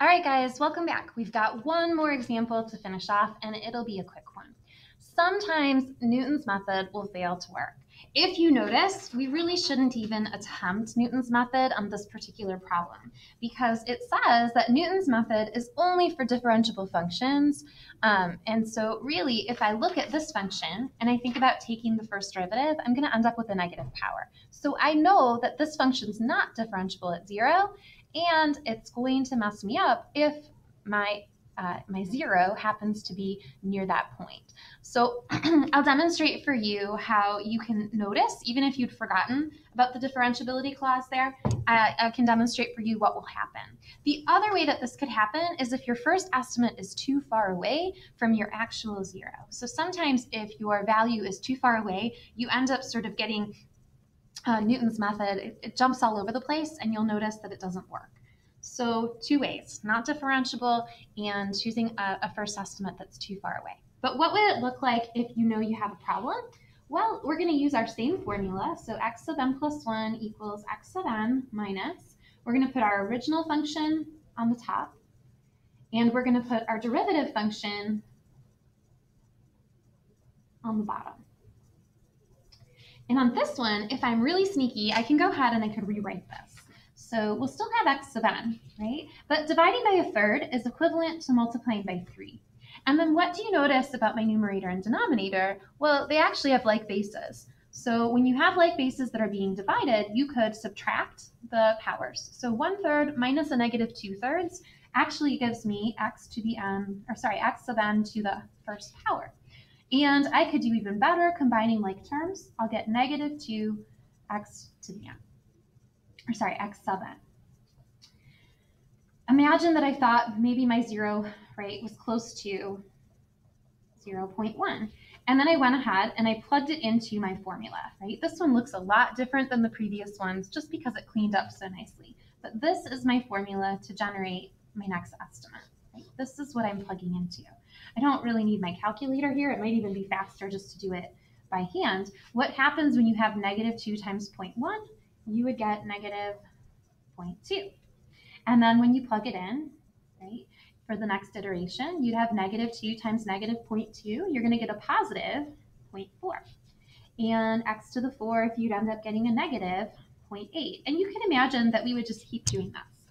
All right, guys, welcome back. We've got one more example to finish off, and it'll be a quick one. Sometimes Newton's method will fail to work. If you noticed, we really shouldn't even attempt Newton's method on this particular problem because it says that Newton's method is only for differentiable functions. And so really, if I look at this function and I think about taking the first derivative, I'm going to end up with a negative power. So I know that this function is not differentiable at 0, and it's going to mess me up if my zero happens to be near that point. So I'll demonstrate for you how you can notice, even if you'd forgotten about the differentiability clause there, I can demonstrate for you what will happen. The other way that this could happen is if your first estimate is too far away from your actual zero. So sometimes if your value is too far away, you end up sort of getting Newton's method, it jumps all over the place, and you'll notice that it doesn't work. So two ways, not differentiable and choosing a first estimate that's too far away. But what would it look like if you know you have a problem? Well, we're going to use our same formula. So x sub n plus 1 equals x sub n minus. We're going to put our original function on the top, and we're going to put our derivative function on the bottom. And on this one, if I'm really sneaky, I can go ahead and I could rewrite this. So we'll still have x sub n, right? But dividing by a third is equivalent to multiplying by 3. And then what do you notice about my numerator and denominator? Well, they actually have like bases. So when you have like bases that are being divided, you could subtract the powers. So 1/3 minus a negative 2/3 actually gives me x sub n to the first power. And I could do even better combining like terms. I'll get negative 2x to the n. X sub n. Imagine that I thought maybe my zero, right, was close to 0.1. And then I went ahead and I plugged it into my formula, right? This one looks a lot different than the previous ones just because it cleaned up so nicely. But this is my formula to generate my next estimate, right? This is what I'm plugging into. I don't really need my calculator here. It might even be faster just to do it by hand. What happens when you have negative 2 times 0.1? You would get negative 0.2. And then when you plug it in, right, for the next iteration, you'd have negative 2 times negative 0.2. You're going to get a positive 0.4. And x to the 4th, you'd end up getting a negative 0.8. And you can imagine that we would just keep doing this.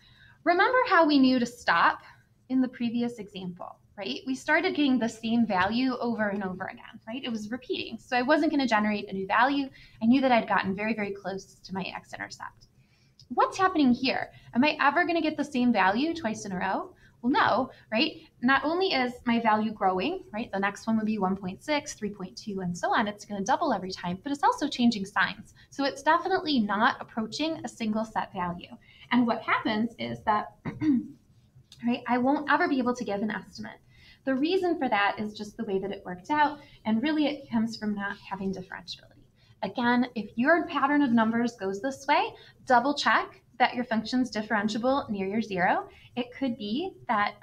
Remember how we knew to stop in the previous example, right? We started getting the same value over and over again, right? It was repeating. So I wasn't going to generate a new value. I knew that I'd gotten very, very close to my x-intercept. What's happening here? Am I ever going to get the same value twice in a row? Well, no, right? Not only is my value growing, right? The next one would be 1.6, 3.2, and so on. It's going to double every time, but it's also changing signs. So it's definitely not approaching a single set value. And what happens is that right, I won't ever be able to give an estimate. The reason for that is just the way that it worked out, and really it comes from not having differentiability. Again, if your pattern of numbers goes this way, double check that your function's differentiable near your zero. It could be that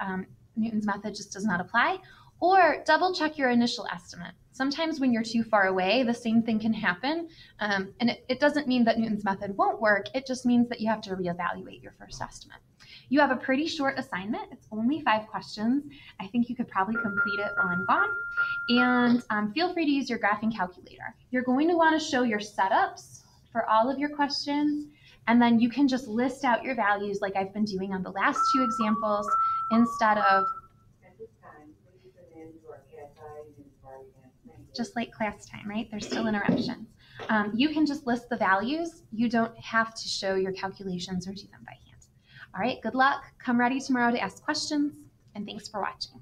Newton's method just does not apply, or double check your initial estimate. Sometimes when you're too far away, the same thing can happen, and it doesn't mean that Newton's method won't work, it just means that you have to reevaluate your first estimate. You have a pretty short assignment. It's only 5 questions. I think you could probably complete it while I'm gone. And feel free to use your graphing calculator. You're going to want to show your setups for all of your questions, and then you can just list out your values like I've been doing on the last 2 examples instead of just like class time, right? There's still interruptions. You can just list the values. You don't have to show your calculations or do them by hand. All right, good luck. Come ready tomorrow to ask questions, and thanks for watching.